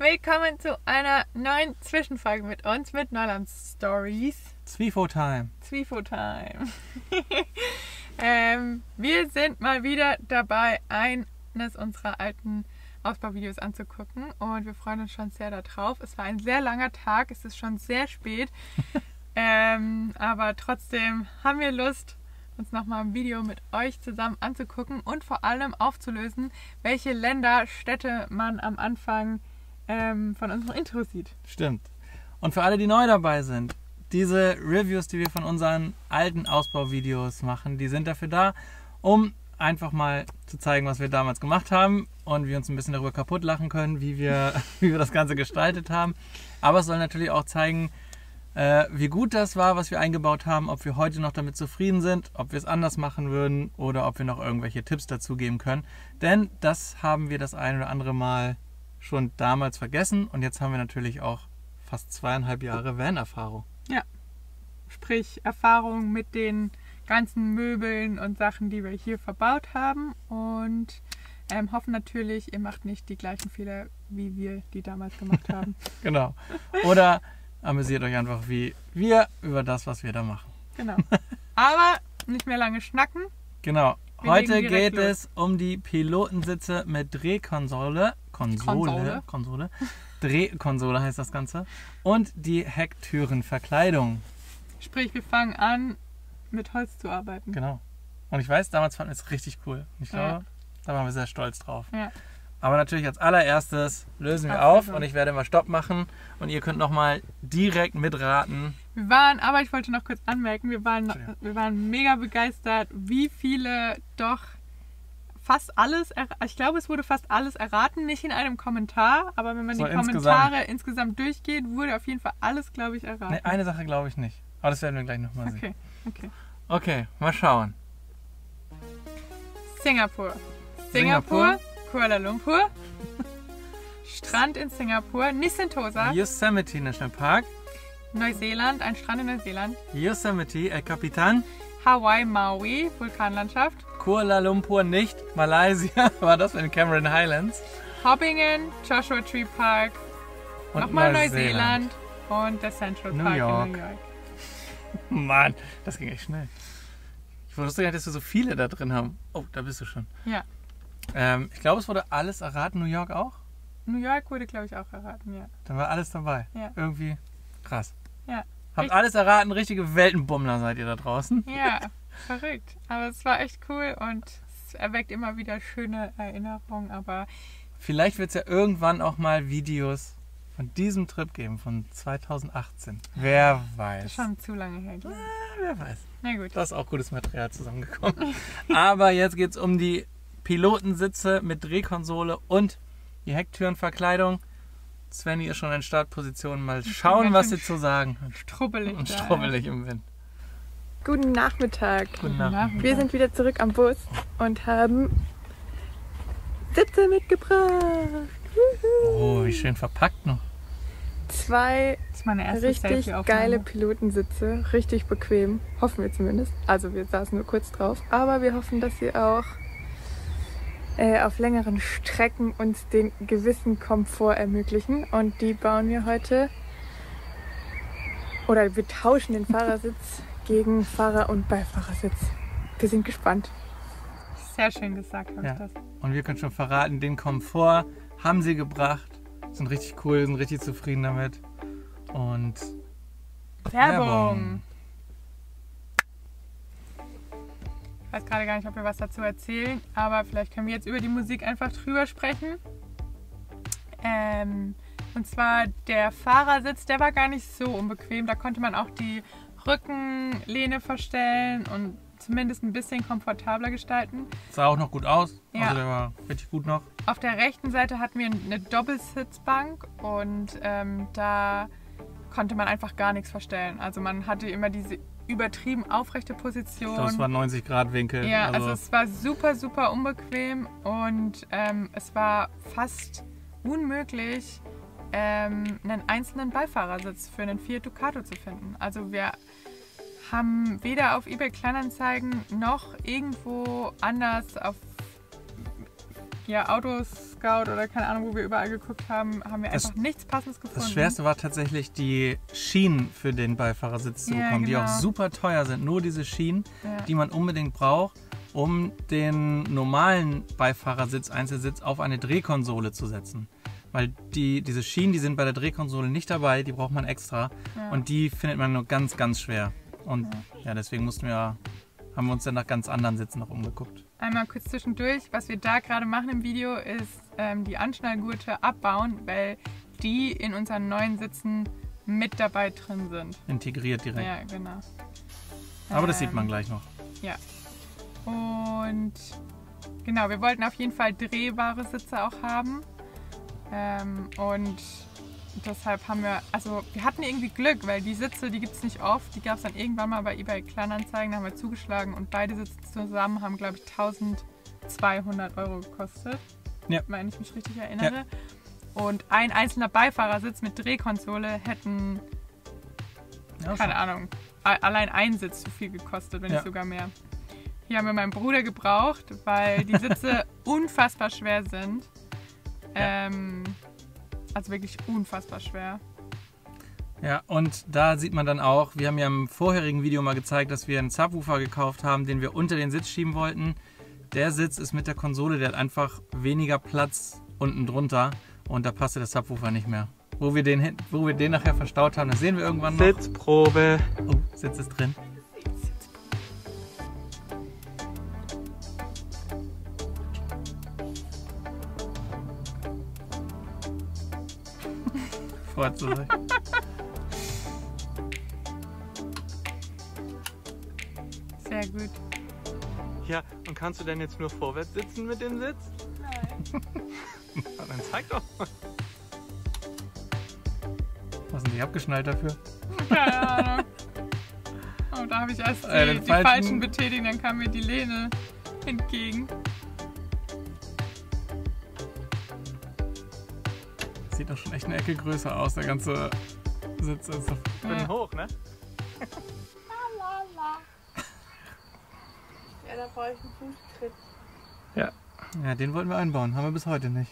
Willkommen zu einer neuen Zwischenfolge mit uns, mit Neulands Stories. Zwifo-Time. Zwifo-Time. Wir sind mal wieder dabei, eines unserer alten Ausbauvideos anzugucken und wir freuen uns schon sehr darauf. Es war ein sehr langer Tag, es ist schon sehr spät, aber trotzdem haben wir Lust, uns nochmal ein Video mit euch zusammen anzugucken und vor allem aufzulösen, welche Länder, Städte man am Anfang von unserem Intro sieht. Stimmt. Und für alle, die neu dabei sind, diese Reviews, die wir von unseren alten Ausbauvideos machen, die sind dafür da, um einfach mal zu zeigen, was wir damals gemacht haben und wir uns ein bisschen darüber kaputt lachen können, wie wir das Ganze gestaltet haben. Aber es soll natürlich auch zeigen, wie gut das war, was wir eingebaut haben, ob wir heute noch damit zufrieden sind, ob wir es anders machen würden oder ob wir noch irgendwelche Tipps dazu geben können. Denn das haben wir das ein oder andere Mal schon damals vergessen und jetzt haben wir natürlich auch fast 2,5 Jahre Van-Erfahrung. Ja, sprich Erfahrung mit den ganzen Möbeln und Sachen, die wir hier verbaut haben und hoffen natürlich, ihr macht nicht die gleichen Fehler, wie wir die damals gemacht haben. Genau. Oder amüsiert euch einfach wie wir über das, was wir da machen. Genau. Aber nicht mehr lange schnacken. Genau. Wir Heute legen direkt geht los. es um die Pilotensitze mit Drehkonsole. Drehkonsole heißt das Ganze. Und die Hecktürenverkleidung. Sprich, wir fangen an, mit Holz zu arbeiten. Genau. Und ich weiß, damals fanden wir es richtig cool. Und ich glaube, Ja. da waren wir sehr stolz drauf. Ja. Aber natürlich als allererstes lösen wir Absolut. auf und ich werde mal Stopp machen und ihr könnt nochmal direkt mitraten. Aber ich wollte noch kurz anmerken, wir waren mega begeistert, wie viele doch fast alles, ich glaube, es wurde fast alles erraten, nicht in einem Kommentar, aber wenn man So die Kommentare insgesamt durchgeht, wurde auf jeden Fall alles, glaube ich, erraten. Ne, eine Sache glaube ich nicht. Aber das werden wir gleich nochmal sehen. Okay. Okay, mal schauen. Singapur, Kuala Lumpur, Strand in Singapur, Sentosa, Yosemite National Park, Neuseeland, ein Strand in Neuseeland, Yosemite El Capitan, Hawaii, Maui, Vulkanlandschaft, Kuala Lumpur nicht, Malaysia, war das in Cameron Highlands. Hobbingen, Joshua Tree Park, Und nochmal Neuseeland und der Central New Park York. in New York. Mann, das ging echt schnell. Ich wusste gar nicht, dass wir so viele da drin haben. Oh, da bist du schon. Ja, Ich glaube, es wurde alles erraten, New York auch. New York wurde, glaube ich, auch erraten, ja. Da war alles dabei. Ja. Irgendwie krass. Ja, Habt alles erraten, richtige Weltenbummler seid ihr da draußen. ja, verrückt. Aber es war echt cool und es erweckt immer wieder schöne Erinnerungen, aber Vielleicht wird es ja irgendwann auch mal Videos von diesem Trip geben, von 2018. Wer weiß. schon zu lange her. glaub ich. Wer weiß. Na gut. Da ist auch gutes Material zusammengekommen. Aber jetzt geht es um die Pilotensitze mit Drehkonsole und die Hecktürenverkleidung. Svenny ist schon in Startposition. Mal schauen, was sie zu sagen hat. Strubbelig. Und da. strubbelig im Wind. Guten Nachmittag. Guten Nachmittag. Wir sind wieder zurück am Bus und haben Sitze mitgebracht. Oh, wie schön verpackt noch. 2 Das ist meine erste richtig Selfie-Aufnahme. geile Pilotensitze, richtig bequem, hoffen wir zumindest. Also wir saßen nur kurz drauf, aber wir hoffen, dass sie auch auf längeren Strecken uns den gewissen Komfort ermöglichen. Und die bauen wir heute, oder wir tauschen den Fahrersitz gegen Fahrer- und Beifahrersitz. Wir sind gespannt. Sehr schön gesagt, habe Ja. ich das. Und wir können schon verraten, den Komfort haben sie gebracht. Sind richtig cool, sind richtig zufrieden damit. Und Werbung. Ich weiß gerade gar nicht, ob wir was dazu erzählen, aber vielleicht können wir jetzt über die Musik einfach drüber sprechen. Und zwar der Fahrersitz, der war gar nicht so unbequem. Da konnte man auch die Rückenlehne verstellen und zumindest ein bisschen komfortabler gestalten. sah auch noch gut aus. Ja. Also der war richtig gut noch. Auf der rechten Seite hatten wir eine Doppelsitzbank und da konnte man einfach gar nichts verstellen. Also man hatte immer diese übertrieben aufrechte Position. Ich glaube, es war 90 Grad Winkel. Ja, also es war super, super unbequem und es war fast unmöglich, einen einzelnen Beifahrersitz für einen Fiat Ducato zu finden. Also wir haben weder auf eBay Kleinanzeigen noch irgendwo anders auf Autoscout oder keine Ahnung, wo wir überall geguckt haben, haben wir einfach nichts Passendes gefunden. Das Schwerste war tatsächlich, die Schienen für den Beifahrersitz zu bekommen, die auch super teuer sind. Nur diese Schienen, die man unbedingt braucht, um den normalen Beifahrersitz, Einzelsitz auf eine Drehkonsole zu setzen. Weil diese Schienen, die sind bei der Drehkonsole nicht dabei, die braucht man extra. Und die findet man nur ganz, ganz schwer. Und deswegen haben wir uns dann nach ganz anderen Sitzen noch umgeguckt. Einmal kurz zwischendurch, was wir da gerade machen im Video, ist die Anschnallgurte abbauen, weil die in unseren neuen Sitzen mit dabei drin sind. Integriert direkt. Ja, genau. Aber das sieht man gleich noch. Ja. Und genau, wir wollten auf jeden Fall drehbare Sitze auch haben. Und deshalb haben wir hatten irgendwie Glück, weil die Sitze, die gibt es nicht oft. Die gab es dann irgendwann mal bei eBay Kleinanzeigen, da haben wir zugeschlagen und beide Sitze zusammen haben, glaube ich, 1.200 € gekostet. Ja. Wenn ich mich richtig erinnere. Ja. Und ein einzelner Beifahrersitz mit Drehkonsole hätten, keine Ahnung, allein ein Sitz zu viel gekostet, wenn nicht sogar mehr. Hier haben wir meinen Bruder gebraucht, weil die Sitze unfassbar schwer sind. Also wirklich unfassbar schwer. Ja, und da sieht man dann auch, wir haben ja im vorherigen Video mal gezeigt, dass wir einen Subwoofer gekauft haben, den wir unter den Sitz schieben wollten. Der Sitz ist mit der Konsole, der hat einfach weniger Platz unten drunter und da passte der Subwoofer nicht mehr. Wo wir den nachher verstaut haben, das sehen wir irgendwann noch. Sitzprobe. Oh, Sitz ist drin. Sehr gut. Ja, und kannst du denn jetzt nur vorwärts sitzen mit dem Sitz? Nein. Dann zeig doch mal. Was sind die abgeschnallt dafür? Keine Ahnung. Oh, da habe ich erst die falschen betätigt, dann kam mir die Lehne entgegen. Sieht doch schon echt eine Ecke größer aus, der ganze Sitz ist so hoch, ne? Ja, da brauche ich einen Fußtritt. Ja, den wollten wir einbauen, haben wir bis heute nicht.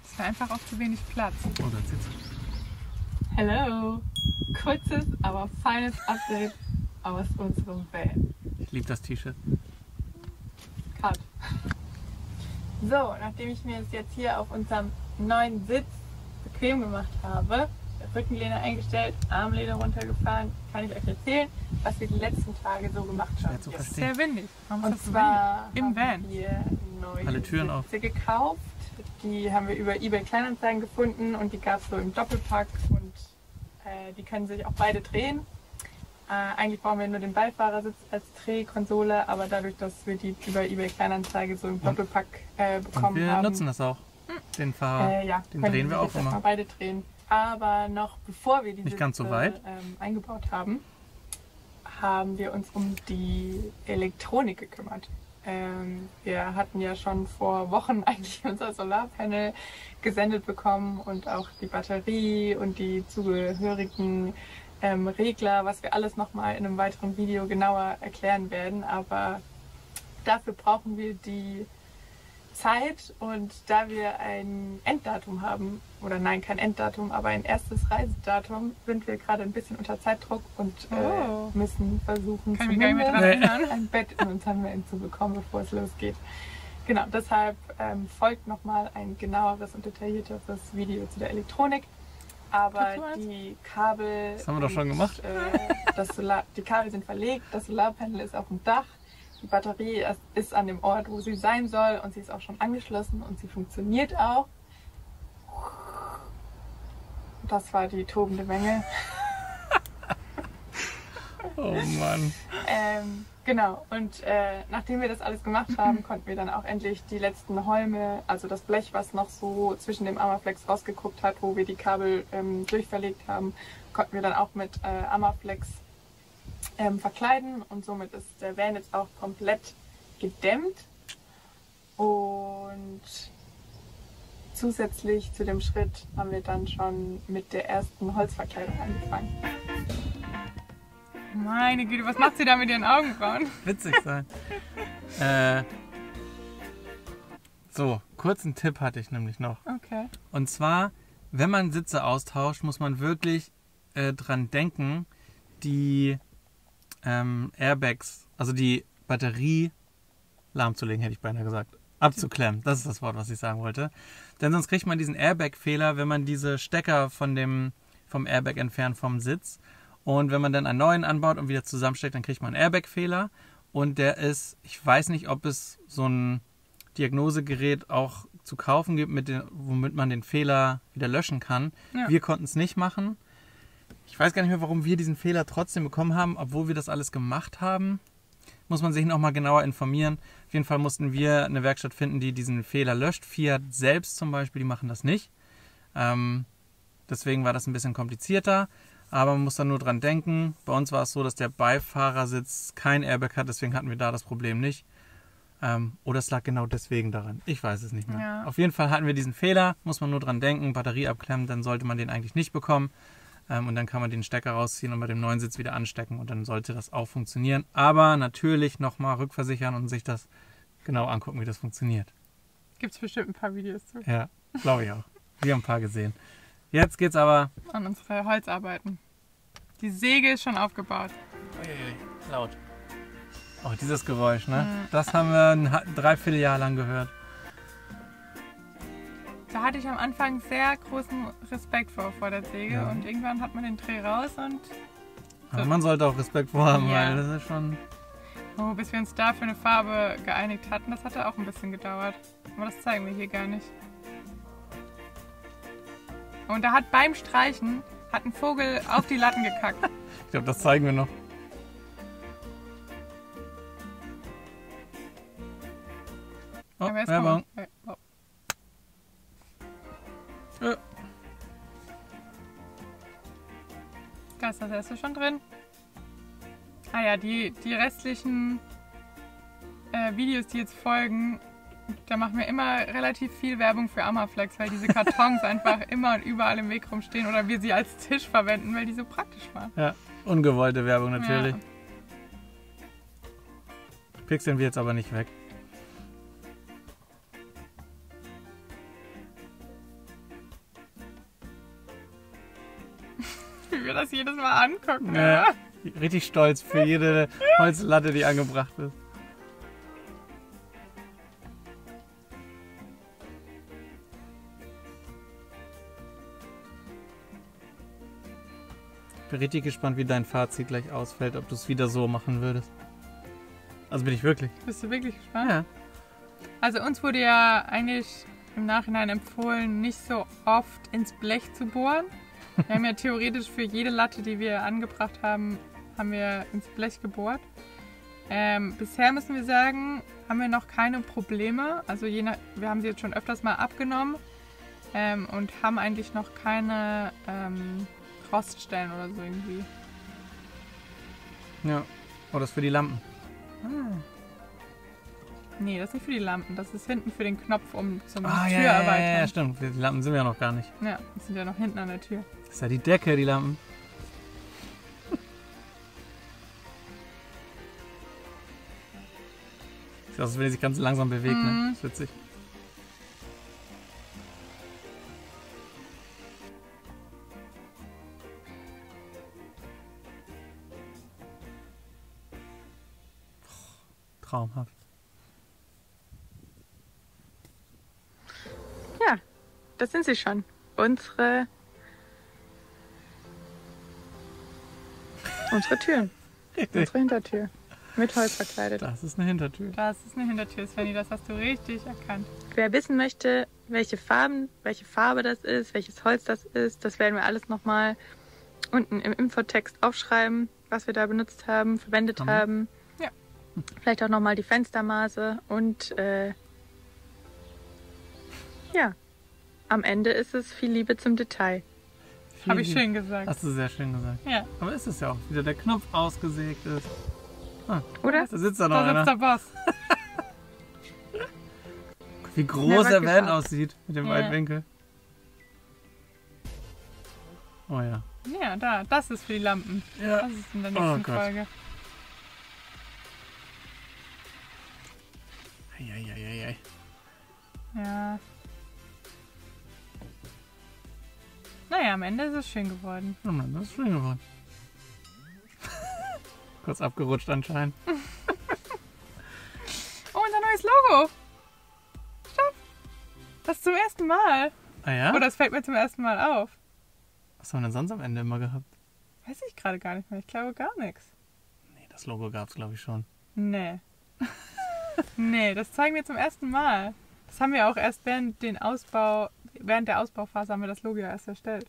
Es war einfach auch zu wenig Platz. Oh, da sitzt Hello! Kurzes, aber feines Update aus unserem Van. Ich liebe das T-Shirt. Cut. So, nachdem ich mir es jetzt hier auf unserem neuen Sitz bequem gemacht habe, Rückenlehne eingestellt, Armlehne runtergefahren, kann ich euch erzählen, was wir die letzten Tage so gemacht haben. Schwer zu verstehen. Sehr windig. Und zwar im Van. haben wir neue Alle Türen auf. Sitze gekauft. Die haben wir über eBay Kleinanzeigen gefunden und die gab es so im Doppelpack und die können sich auch beide drehen. Eigentlich brauchen wir nur den Beifahrersitz als Drehkonsole, aber dadurch, dass wir die über eBay Kleinanzeige so im Doppelpack bekommen haben. Wir nutzen das auch. Den Fahrer. Den drehen wir auch immer. Mal beide drehen. Aber noch bevor wir die nicht ganz so weit eingebaut haben, haben wir uns um die Elektronik gekümmert. Wir hatten ja schon vor Wochen eigentlich unser Solarpanel gesendet bekommen und auch die Batterie und die zugehörigen Regler, was wir alles nochmal in einem weiteren Video genauer erklären werden. Aber dafür brauchen wir die Zeit und da wir ein Enddatum haben, oder nein, kein Enddatum, aber ein erstes Reisedatum, sind wir gerade ein bisschen unter Zeitdruck und müssen versuchen, zumindest ein Bett in unserem Van zu bekommen, bevor es losgeht. Genau, deshalb folgt nochmal ein genaueres und detaillierteres Video zu der Elektronik. Aber die Kabel, das haben wir doch schon gemacht. Die Kabel sind verlegt, das Solarpanel ist auf dem Dach. Die Batterie ist an dem Ort, wo sie sein soll und sie ist auch schon angeschlossen und sie funktioniert auch. Das war die tobende Menge. Oh Mann. Genau, und nachdem wir das alles gemacht haben, konnten wir dann auch endlich die letzten Holme, also das Blech, was noch so zwischen dem Amaflex rausgeguckt hat, wo wir die Kabel durchverlegt haben, konnten wir dann auch mit Amaflex verkleiden und somit ist der Van jetzt auch komplett gedämmt und zusätzlich zu dem Schritt haben wir dann schon mit der ersten Holzverkleidung angefangen. Meine Güte, was macht sie da mit ihren Augenbrauen? Witzig sein. So, kurzen Tipp hatte ich nämlich noch. Okay. Und zwar, wenn man Sitze austauscht, muss man wirklich dran denken, die Airbags, also die Batterie lahmzulegen, hätte ich beinahe gesagt. Abzuklemmen, das ist das Wort, was ich sagen wollte. Denn sonst kriegt man diesen Airbag-Fehler, wenn man diese Stecker vom Airbag entfernt vom Sitz. Und wenn man dann einen neuen anbaut und wieder zusammensteckt, dann kriegt man einen Airbag-Fehler. Und der ist, ich weiß nicht, ob es so ein Diagnosegerät auch zu kaufen gibt, womit man den Fehler wieder löschen kann. Ja. Wir konnten es nicht machen. Ich weiß gar nicht mehr, warum wir diesen Fehler trotzdem bekommen haben, obwohl wir das alles gemacht haben. Muss man sich noch mal genauer informieren. Auf jeden Fall mussten wir eine Werkstatt finden, die diesen Fehler löscht. Fiat selbst zum Beispiel, die machen das nicht. Deswegen war das ein bisschen komplizierter. Aber man muss dann nur dran denken. Bei uns war es so, dass der Beifahrersitz kein Airbag hat. Deswegen hatten wir da das Problem nicht. Oder es lag genau deswegen daran. Ich weiß es nicht mehr. Ja. Auf jeden Fall hatten wir diesen Fehler. Muss man nur dran denken. Batterie abklemmen, dann sollte man den eigentlich nicht bekommen. Und dann kann man den Stecker rausziehen und bei dem neuen Sitz wieder anstecken und dann sollte das auch funktionieren. Aber natürlich nochmal rückversichern und sich das genau angucken, wie das funktioniert. Gibt es bestimmt ein paar Videos zu. Ja, glaube ich auch. Wir haben ein paar gesehen. Jetzt geht's aber an unsere Holzarbeiten. Die Säge ist schon aufgebaut. Uiuiui, laut. Oh, dieses Geräusch, ne? Das haben wir ein Dreivierteljahr lang gehört. Da hatte ich am Anfang sehr großen Respekt vor der Säge. Ja. Und irgendwann hat man den Dreh raus und... Aber man sollte auch Respekt vorhaben, ja. Weil das ist schon... Oh, bis wir uns da für eine Farbe geeinigt hatten, das hatte auch ein bisschen gedauert. Aber das zeigen wir hier gar nicht. Und da hat beim Streichen ein Vogel auf die Latten gekackt. Ich glaube, das zeigen wir noch. Oh, Werbung. Oh. Da ist das erste schon drin. Ah ja, die restlichen Videos, die jetzt folgen, da machen wir immer relativ viel Werbung für Amaflex, weil diese Kartons einfach immer und überall im Weg rumstehen oder wir sie als Tisch verwenden, weil die so praktisch waren. Ja, ungewollte Werbung natürlich. Ja. Pixeln wir jetzt aber nicht weg. Wie wir das jedes Mal angucken. Ja, richtig stolz für jede Holzlatte, die angebracht ist. Ich bin richtig gespannt, wie dein Fazit gleich ausfällt, ob du es wieder so machen würdest. Also bin ich wirklich. Bist du wirklich gespannt? Ja. Also uns wurde ja eigentlich im Nachhinein empfohlen, nicht so oft ins Blech zu bohren. Wir haben ja theoretisch für jede Latte, die wir angebracht haben, haben wir ins Blech gebohrt. Bisher müssen wir sagen, haben wir noch keine Probleme. Also wir haben sie jetzt schon öfters mal abgenommen und haben eigentlich noch keine Roststellen oder so irgendwie. Ja, oder das für die Lampen. Nee, das ist nicht für die Lampen. Das ist hinten für den Knopf, um zum Tür erweitern. erweitern. Ja, stimmt. Die Lampen sind wir ja noch gar nicht. Ja, die sind ja noch hinten an der Tür. Das ist ja die Decke, die Lampen. Sieht aus, als wenn die sich ganz langsam bewegt, ne? Das ist witzig. Traumhaft. Ja, das sind sie schon. Unsere Türen. Richtig. Unsere Hintertür. Mit Holz verkleidet. Das ist eine Hintertür. Das ist eine Hintertür, Svenny, das hast du richtig erkannt. Wer wissen möchte, welche Farbe das ist, welches Holz das ist, das werden wir alles nochmal unten im Infotext aufschreiben, was wir da benutzt haben, verwendet haben. Ja. Vielleicht auch nochmal die Fenstermaße und ja, am Ende ist es viel Liebe zum Detail. Habe ich schön gesagt. Hast du sehr schön gesagt. Ja. Aber ist es ja auch, wieder der Knopf ausgesägt ist. Oder? Da sitzt da noch Da einer. sitzt der Boss. Wie groß der Van aussieht mit dem Weitwinkel. Oh ja. Ja, das ist für die Lampen. Ja. Das ist in der nächsten Folge. Eieieiei. Ja. Naja, am Ende ist es schön geworden. Ja, Mann, das ist schön geworden. Kurz abgerutscht anscheinend. Oh, unser neues Logo. Stopp. Das zum ersten Mal. Ah ja? Oder das fällt mir zum ersten Mal auf. Was haben wir denn sonst am Ende immer gehabt? Weiß ich gerade gar nicht mehr. Ich glaube gar nichts. Nee, das Logo gab es glaube ich schon. Nee. Nee, das zeigen wir zum ersten Mal. Das haben wir auch erst während der Ausbauphase haben wir das Logo ja erst erstellt.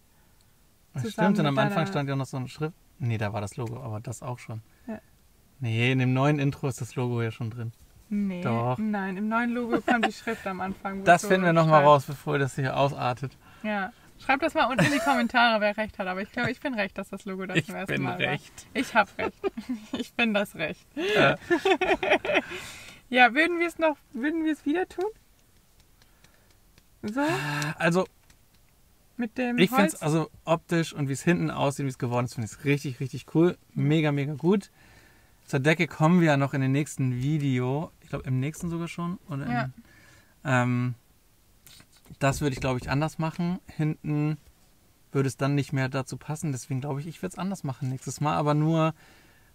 Das Zusammen stimmt, und am mit Anfang deiner- stand ja noch so eine Schrift. Nee, da war das Logo, aber das auch schon. Ja. Nee, in dem neuen Intro ist das Logo ja schon drin. Nee. Doch. Nein, im neuen Logo kommt die Schrift am Anfang. wo Das es so finden wir nochmal schreibt. raus, bevor das hier ausartet. Ja. Schreibt das mal unten in die Kommentare, wer recht hat. Aber ich glaube, ich bin recht, dass das Logo da Ich zum ersten bin Mal recht. war. Ich habe recht. Ich bin das Recht. Äh, Ja, würden wir es wieder tun? So, also, mit dem ich finde es Holz? also optisch und wie es hinten aussieht, wie es geworden ist, finde ich es richtig, richtig cool. Mega, mega gut. Zur Decke kommen wir ja noch in den nächsten Video. Ich glaube, im nächsten sogar schon. Oder Ja. Das würde ich, glaube ich, anders machen. Hinten würde es dann nicht mehr dazu passen. Deswegen glaube ich würde es anders machen nächstes Mal. Aber nur,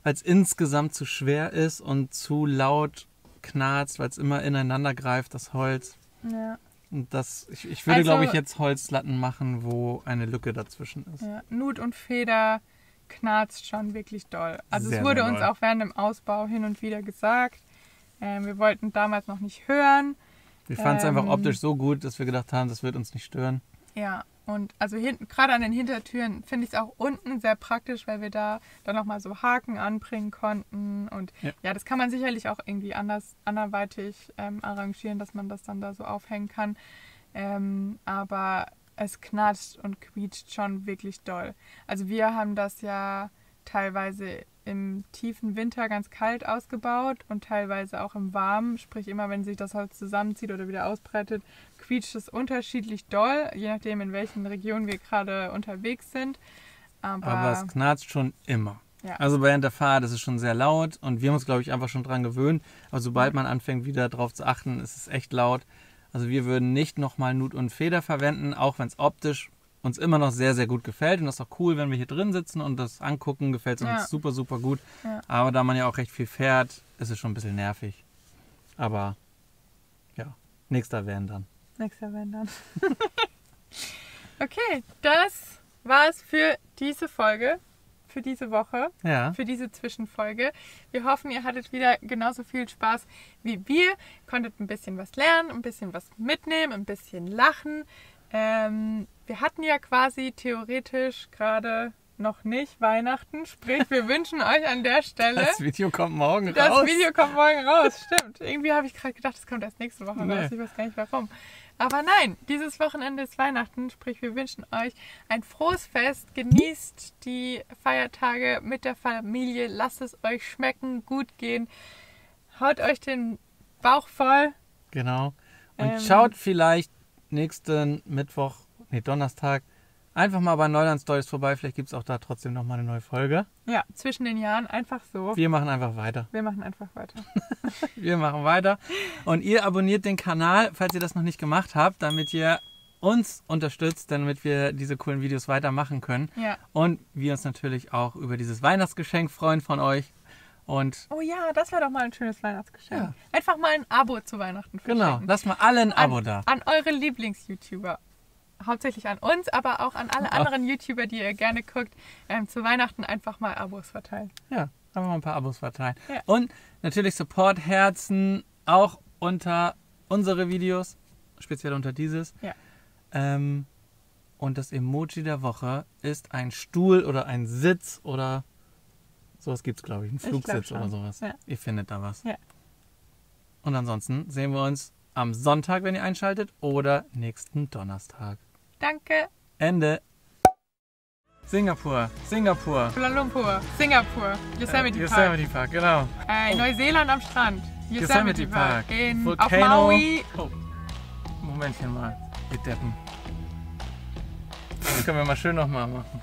weil es insgesamt zu schwer ist und zu laut knarzt, weil es immer ineinander greift, das Holz. Ja. Und ich würde, Also- glaube ich, jetzt Holzlatten machen, wo eine Lücke dazwischen ist. Ja, Nut und Feder knarzt schon wirklich doll. Also Sehr, es wurde sehr uns doll. auch während dem Ausbau hin und wieder gesagt. Wir wollten damals noch nicht hören. Wir fanden es einfach Ähm, optisch so gut, dass wir gedacht haben, das wird uns nicht stören. Ja, und also hinten, gerade an den Hintertüren finde ich es auch unten sehr praktisch, weil wir da dann nochmal so Haken anbringen konnten. Und Ja. ja, das kann man sicherlich auch irgendwie anderweitig arrangieren, dass man das dann da so aufhängen kann. Aber es knatscht und quietscht schon wirklich doll. Also wir haben das ja teilweise im tiefen Winter ganz kalt ausgebaut und teilweise auch im warmen. Sprich, immer wenn sich das Holz zusammenzieht oder wieder ausbreitet, quietscht es unterschiedlich doll, je nachdem, in welchen Regionen wir gerade unterwegs sind. Aber es knarzt schon immer. Ja. Also während der Fahrt ist es schon sehr laut und wir haben uns, glaube ich, einfach schon dran gewöhnt. Aber sobald man anfängt, wieder darauf zu achten, ist es echt laut. Also wir würden nicht nochmal Nut und Feder verwenden, auch wenn es optisch uns immer noch sehr, sehr gut gefällt. Und das ist auch cool, wenn wir hier drin sitzen und das angucken, gefällt es uns Ja. super, super gut. Ja. Aber da man ja auch recht viel fährt, ist es schon ein bisschen nervig. Aber ja, nächster werden dann. Nächster Wenn dann. Okay, das war's für diese Folge, für diese Woche, Ja, für diese Zwischenfolge. Wir hoffen, ihr hattet wieder genauso viel Spaß wie wir, konntet ein bisschen was lernen, ein bisschen was mitnehmen, ein bisschen lachen. Wir hatten ja quasi theoretisch gerade noch nicht Weihnachten, sprich wir wünschen euch an der Stelle... das Video kommt morgen Das raus. Video kommt morgen raus, stimmt. Irgendwie habe ich gerade gedacht, es kommt erst nächste Woche Nee. raus. Ich weiß gar nicht warum. Aber nein, dieses Wochenende ist Weihnachten, sprich wir wünschen euch ein frohes Fest. Genießt die Feiertage mit der Familie, lasst es euch schmecken, gut gehen. Haut euch den Bauch voll. Genau. Und Ähm, schaut vielleicht nächsten Donnerstag einfach mal bei Neuland Stories vorbei. Vielleicht gibt es auch da trotzdem nochmal eine neue Folge. Ja, zwischen den Jahren einfach so. Wir machen einfach weiter. Wir machen einfach weiter. Wir machen weiter. Und ihr abonniert den Kanal, falls ihr das noch nicht gemacht habt, damit ihr uns unterstützt, damit wir diese coolen Videos weitermachen können. Ja. Und wir uns natürlich auch über dieses Weihnachtsgeschenk freuen von euch. Und Oh ja, das wäre doch mal ein schönes Weihnachtsgeschenk. Ja. Einfach mal ein Abo zu Weihnachten genau, verschenken. lasst mal alle ein Abo da. An eure Lieblings-YouTuber. Hauptsächlich an uns, aber auch an alle anderen YouTuber, die ihr gerne guckt, zu Weihnachten einfach mal Abos verteilen. Ja, einfach mal ein paar Abos verteilen. Ja. Und natürlich Support-Herzen auch unter unsere Videos, speziell unter dieses. Ja. Und das Emoji der Woche ist ein Stuhl oder ein Sitz oder sowas gibt es, glaube ich. Ein glaub Flugsitz schon. oder sowas. Ja. Ihr findet da was. Ja. Und ansonsten sehen wir uns am Sonntag, wenn ihr einschaltet, oder nächsten Donnerstag. Danke. Ende. Singapur. Kuala Lumpur, Singapur, Yosemite Park, Yosemite Park, genau. Neuseeland am Strand, Yosemite Park, auf Volcano. Maui. Oh. Momentchen mal. Wir deppen. Das können wir mal schön nochmal machen.